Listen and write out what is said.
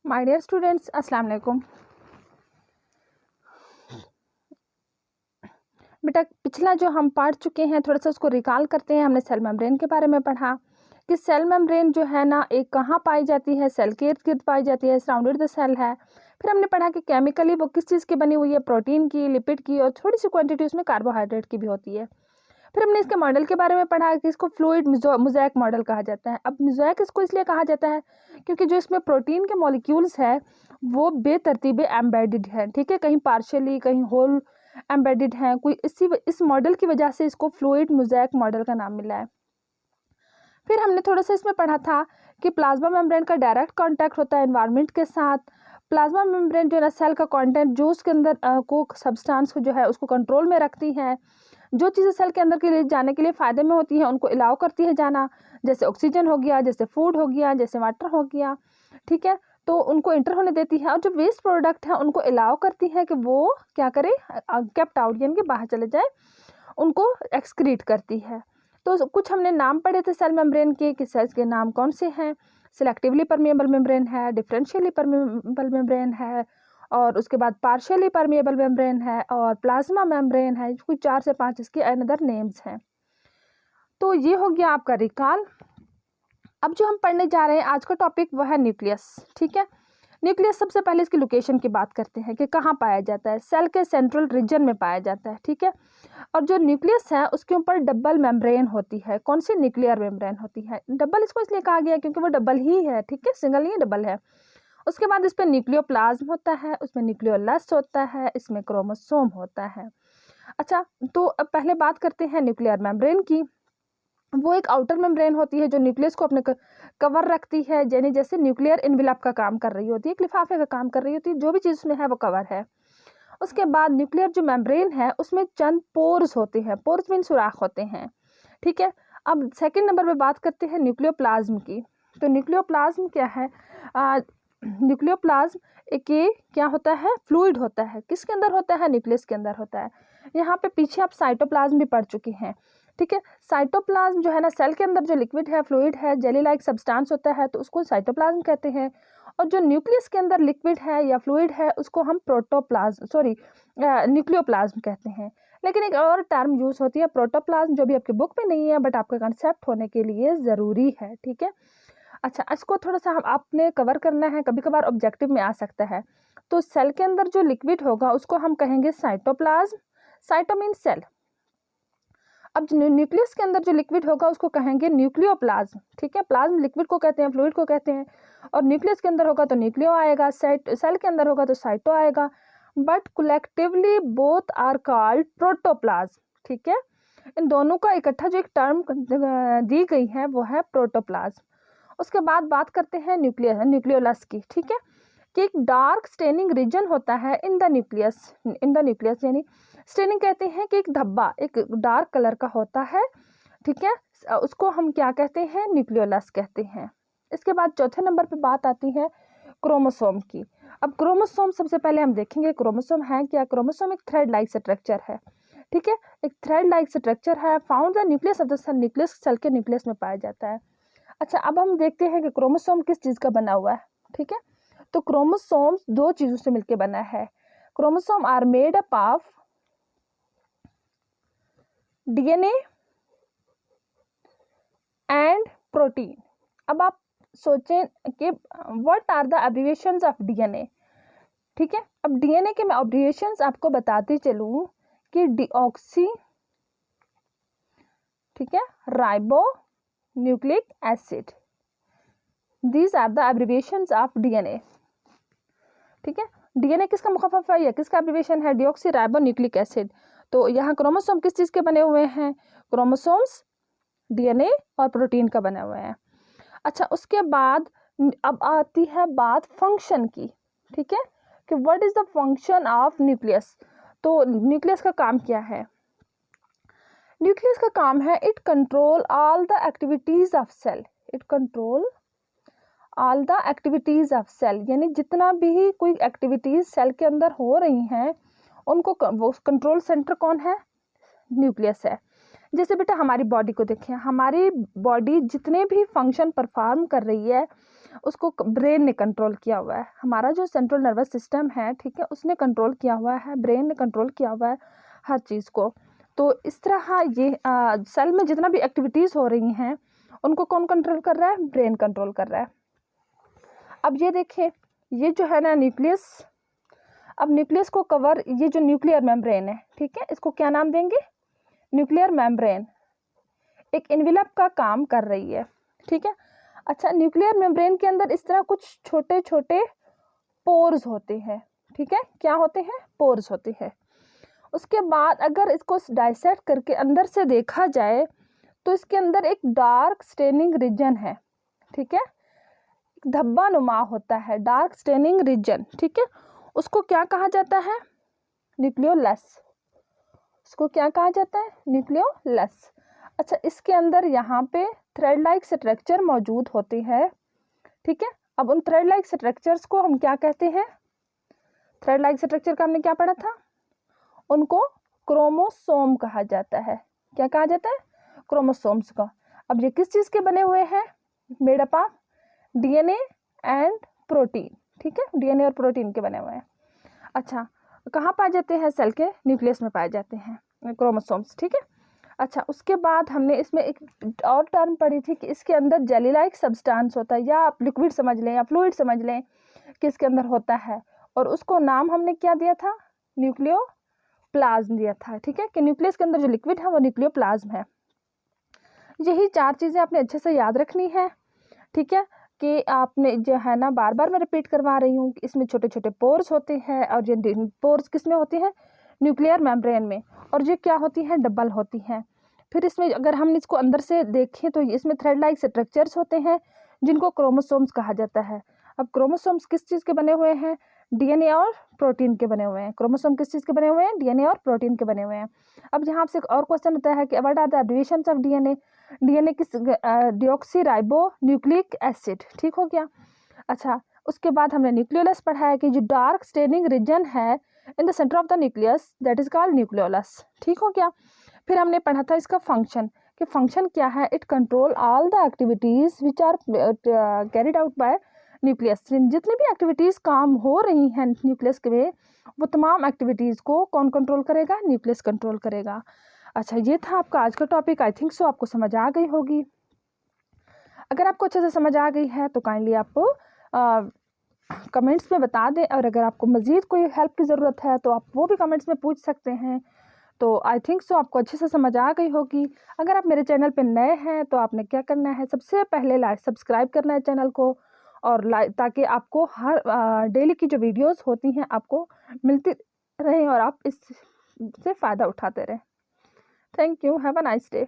My dear students, अस्सलाम वालेकुम। बेटा, पिछला जो हम पढ़ चुके हैं थोड़ा सा उसको रिकॉल करते हैं। हमने सेल मेम्ब्रेन के बारे में पढ़ा कि सेल मेम्ब्रेन जो है ना एक कहाँ पाई जाती है, सेल के इर्द गिर्द पाई जाती है, सराउंडेड द सेल है। फिर हमने पढ़ा कि केमिकली वो किस चीज़ की बनी हुई है, प्रोटीन की, लिपिड की और थोड़ी सी क्वांटिटी उसमें कार्बोहाइड्रेट की भी होती है। फिर हमने इसके मॉडल के बारे में पढ़ा कि इसको फ्लूइड मोज़ेक मॉडल कहा जाता है। अब मोज़ेक इसको इसलिए कहा जाता है क्योंकि जो इसमें प्रोटीन के मॉलिक्यूल्स है वो बेतरतीबे एम्बेडेड है, ठीक है, कहीं पार्शियली कहीं होल एम्बेडेड हैं। कोई इस मॉडल की वजह से इसको फ्लूइड मोज़ेक मॉडल का नाम मिला है। फिर हमने थोड़ा सा इसमें पढ़ा था कि प्लाज्मा मेम्ब्रेन का डायरेक्ट कांटेक्ट होता है एनवायरनमेंट के साथ। प्लाज्मा मेम्ब्रेन जो है ना सेल का कंटेंट जो उसके अंदर को सब्सटेंस को जो है उसको कंट्रोल में रखती है। जो चीज़ें सेल के अंदर के लिए जाने के लिए फ़ायदे में होती हैं उनको अलाउ करती है जाना, जैसे ऑक्सीजन हो गया, जैसे फूड हो गया, जैसे वाटर हो गया, ठीक है, तो उनको इंटर होने देती है। और जो वेस्ट प्रोडक्ट है उनको अलाउ करती है कि वो क्या करे, केप्ट आउट यानी कि बाहर चले जाए, उनको एक्सक्रीट करती है। तो कुछ हमने नाम पढ़े थे सेल मेम्ब्रेन के कि सेल्स के नाम कौन से हैं। सिलेक्टिवली परमिएबल मेम्ब्रेन है, डिफरेंशियली परमिएबल मेम्ब्रेन है, और उसके बाद पार्शियली परमिएबल मेम्ब्रेन है और प्लाज्मा मेम्ब्रेन है। कुछ 4 से 5 इसके अनदर नेम्स हैं। तो ये हो गया आपका रिकॉल। अब जो हम पढ़ने जा रहे हैं आज का टॉपिक वह है न्यूक्लियस, ठीक है। न्यूक्लियस सबसे पहले इसकी लोकेशन की बात करते हैं कि कहाँ पाया जाता है। सेल के सेंट्रल रीजन में पाया जाता है, ठीक है। और जो न्यूक्लियस है उसके ऊपर डबल मेम्ब्रेन होती है। कौन सी? न्यूक्लियर मेम्ब्रेन होती है। डबल इसको इसलिए कहा गया क्योंकि वो डबल ही है, ठीक है, सिंगल नहीं डबल है। उसके बाद इस पर न्यूक्लियोप्लाज्म होता है, उसमें न्यूक्लियोलस होता है, इसमें क्रोमोसोम होता है। अच्छा, तो अब पहले बात करते हैं न्यूक्लियर मेम्ब्रेन की। वो एक आउटर मेम्ब्रेन होती है जो न्यूक्लियस को अपने कवर रखती है, यानी जैसे न्यूक्लियर इनविलप का काम कर रही होती है, एक लिफाफे का काम कर रही होती है, जो भी चीज़ उसमें है वो कवर है। उसके बाद न्यूक्लियर जो मेम्ब्रेन है उसमें चंद पोर्स होते हैं। पोर्स मीन सुराख होते हैं, ठीक है। अब सेकंड नंबर पे बात करते हैं न्यूक्लियोप्लाज्म की। तो न्यूक्लियोप्लाज्म क्या है? न्यूक्लियोप्लाज्म एक ये क्या होता है? फ्लूइड होता है। किसके अंदर होता है? न्यूक्लियस के अंदर होता है। यहाँ पे पीछे आप साइटोप्लाज्म भी पढ़ चुके हैं, ठीक है। साइटोप्लाज्म जो है ना सेल के अंदर जो लिक्विड है, फ्लूइड है, जेली लाइक सब्सटेंस होता है, तो उसको साइटोप्लाज्म कहते हैं। और जो न्यूक्लियस के अंदर लिक्विड है या फ्लूइड है उसको हम न्यूक्लियोप्लाज्म कहते हैं। लेकिन एक और टर्म यूज होती है प्रोटोप्लाज्म, जो भी आपके बुक में नहीं है बट आपका कंसेप्ट होने के लिए ज़रूरी है, ठीक है। अच्छा, इसको थोड़ा सा हम आपने कवर करना है, कभी कभार ऑब्जेक्टिव में आ सकता है। तो सेल के अंदर जो लिक्विड होगा उसको हम कहेंगे साइटोप्लाज्म। Cyto mean cell. अब न्यूक्लियस के अंदर जो लिक्विड होगा उसको कहेंगे न्यूक्लियोप्लाज्म, ठीक है। प्लाज्म लिक्विड को कहते हैं, फ्लूइड को कहते हैं। और न्यूक्लियस के अंदर होगा तो न्यूक्लियो आएगा, सेल के अंदर होगा तो साइटो आएगा। But collectively both are called protoplasm, ठीक है। इन दोनों का इकट्ठा जो एक टर्म दी गई है वो है प्रोटोप्लाज्म। उसके बाद बात करते हैं न्यूक्लियोलस की, ठीक है, कि एक डार्क स्टेनिंग रीजन होता है इन द न्यूक्लियस यानी स्टेनिंग कहते हैं कि एक धब्बा एक डार्क कलर का होता है, ठीक है। उसको हम क्या कहते हैं? न्यूक्लियोलस कहते हैं। इसके बाद चौथे नंबर पे बात आती है क्रोमोसोम की। अब क्रोमोसोम सबसे पहले हम देखेंगे क्रोमोसोम है क्या। क्रोमोसोम एक थ्रेड लाइक स्ट्रक्चर है, ठीक है, एक थ्रेड लाइक स्ट्रक्चर है, found the nucleus of the cell. Nucleus cell के न्यूक्लियस में पाया जाता है। अच्छा, अब हम देखते हैं कि क्रोमोसोम किस चीज़ का बना हुआ है, ठीक है। तो क्रोमोसोम्स दो चीज़ों से मिलकर बना है। Chromosome are made up of DNA and protein. अब आप सोचें कि what are the abbreviations of DNA, ठीक है। अब डीएनए के मैं एब्रिविएशंस आपको बताती चलूं कि डीऑक्सी, ठीक है, ribo nucleic acid, these are the abbreviations of DNA, ठीक है। डीएनए किसका मुखफ़फ़ है या किसका एब्रिविएशन है? Deoxy ribo nucleic acid. तो यहाँ क्रोमोसोम किस चीज़ के बने हुए हैं? क्रोमोसोम्स डीएनए और प्रोटीन का बने हुए हैं। अच्छा, उसके बाद अब आती है बात फंक्शन की, ठीक है, कि what is the function of nucleus. तो न्यूक्लियस का काम क्या है? न्यूक्लियस का काम है it control all the activities of cell. It control all the activities of cell, यानी जितना भी कोई एक्टिविटीज सेल के अंदर हो रही हैं उनको वो कंट्रोल सेंटर कौन है? न्यूक्लियस है। जैसे बेटा हमारी बॉडी को देखें, हमारी बॉडी जितने भी फंक्शन परफॉर्म कर रही है उसको ब्रेन ने कंट्रोल किया हुआ है। हमारा जो सेंट्रल नर्वस सिस्टम है, ठीक है, उसने कंट्रोल किया हुआ है, ब्रेन ने कंट्रोल किया हुआ है हर चीज़ को। तो इस तरह ये सेल में जितना भी एक्टिविटीज़ हो रही हैं उनको कौन कंट्रोल कर रहा है? ब्रेन कंट्रोल कर रहा है। अब ये देखें, ये जो है ना न्यूक्लियस, अब न्यूक्लियस को कवर, ये जो न्यूक्लियर मेम्ब्रेन है, ठीक है, इसको क्या नाम देंगे? न्यूक्लियर मेम्ब्रेन एक एनवेलप का काम कर रही है, ठीक है। अच्छा, न्यूक्लियर मेम्ब्रेन के अंदर इस तरह कुछ छोटे छोटे पोर्स होते हैं, ठीक है। क्या होते हैं? पोर्स होते हैं। उसके बाद अगर इसको डाइसेक्ट करके अंदर से देखा जाए तो इसके अंदर एक डार्क स्टेनिंग रीजन है, ठीक है, धब्बा नुमा होता है, डार्क स्टेनिंग रीजन, ठीक है। उसको क्या कहा जाता है? न्यूक्लियोलस। उसको क्या कहा जाता है? न्यूक्लियोलस। अच्छा, इसके अंदर यहाँ पे थ्रेड लाइक स्ट्रक्चर मौजूद होती है, ठीक है। अब उन थ्रेड लाइक स्ट्रक्चर्स को हम क्या कहते हैं? थ्रेड लाइक स्ट्रक्चर का हमने क्या पढ़ा था? उनको क्रोमोसोम कहा जाता है। क्या कहा जाता है? क्रोमोसोम्स का। अब ये किस चीज़ के बने हुए हैं? Made up of DNA and protein, ठीक है, डीएनए और प्रोटीन के बने हुए हैं। अच्छा, कहाँ पाए जाते हैं? सेल के न्यूक्लियस में पाए जाते हैं क्रोमोसोम्स, ठीक है। अच्छा, उसके बाद हमने इसमें एक और टर्म पढ़ी थी कि इसके अंदर जेली लाइक सब्सटेंस होता है, या आप लिक्विड समझ लें या फ्लूइड समझ लें कि इसके अंदर होता है, और उसको नाम हमने क्या दिया था? न्यूक्लियोप्लाज्म दिया था, ठीक है, कि न्यूक्लियस के अंदर जो लिक्विड है वो न्यूक्लियोप्लाज्म है। यही 4 चीज़ें आपने अच्छे से याद रखनी है, ठीक है, कि आपने जो है ना, बार बार मैं रिपीट करवा रही हूँ कि इसमें छोटे छोटे पोर्स होते हैं, और ये पोर्स किस में होती हैं? न्यूक्लियर मेम्ब्रेन में। और ये क्या होती हैं? डबल होती हैं। फिर इसमें अगर हम इसको अंदर से देखें तो इसमें थ्रेड लाइक स्ट्रक्चर्स होते हैं जिनको क्रोमोसोम्स कहा जाता है। अब क्रोमोसोम्स किस चीज़ के बने हुए हैं? डीएनए और प्रोटीन के बने हुए हैं। क्रोमोसोम किस चीज़ के बने हुए हैं? डीएनए और प्रोटीन के बने हुए हैं। अब यहाँ से एक और क्वेश्चन होता है कि what are the abbreviations of DNA? DNA किस? डिऑक्सीराइबो न्यूक्लिक एसिड, ठीक हो गया। अच्छा, उसके बाद हमने न्यूक्लियोलस पढ़ा है कि जो डार्क स्टेनिंग रीजन है in the centre of the nucleus, that is called nucleolus, ठीक हो गया। फिर हमने पढ़ा था इसका फंक्शन, कि फंक्शन क्या है? It control all the activities which are carried out by nucleus. जितनी भी एक्टिविटीज़ काम हो रही हैं न्यूक्लियस के में, वो तमाम एक्टिविटीज़ को कौन कंट्रोल करेगा? न्यूक्लियस कंट्रोल करेगा। अच्छा, ये था आपका आज का टॉपिक। आई थिंक सो आपको समझ आ गई होगी। अगर आपको अच्छे से समझ आ गई है तो काइंडली आपको कमेंट्स में बता दें, और अगर आपको मज़ीद कोई हेल्प की ज़रूरत है तो आप वो भी कमेंट्स में पूछ सकते हैं। तो आई थिंक सो आपको अच्छे से समझ आ गई होगी। अगर आप मेरे चैनल पे नए हैं तो आपने क्या करना है? सबसे पहले सब्सक्राइब करना है चैनल को, और ताकि आपको हर डेली की जो वीडियोस होती हैं आपको मिलती रहें और आप इससे फ़ायदा उठाते रहें। Thank you. Have a nice day.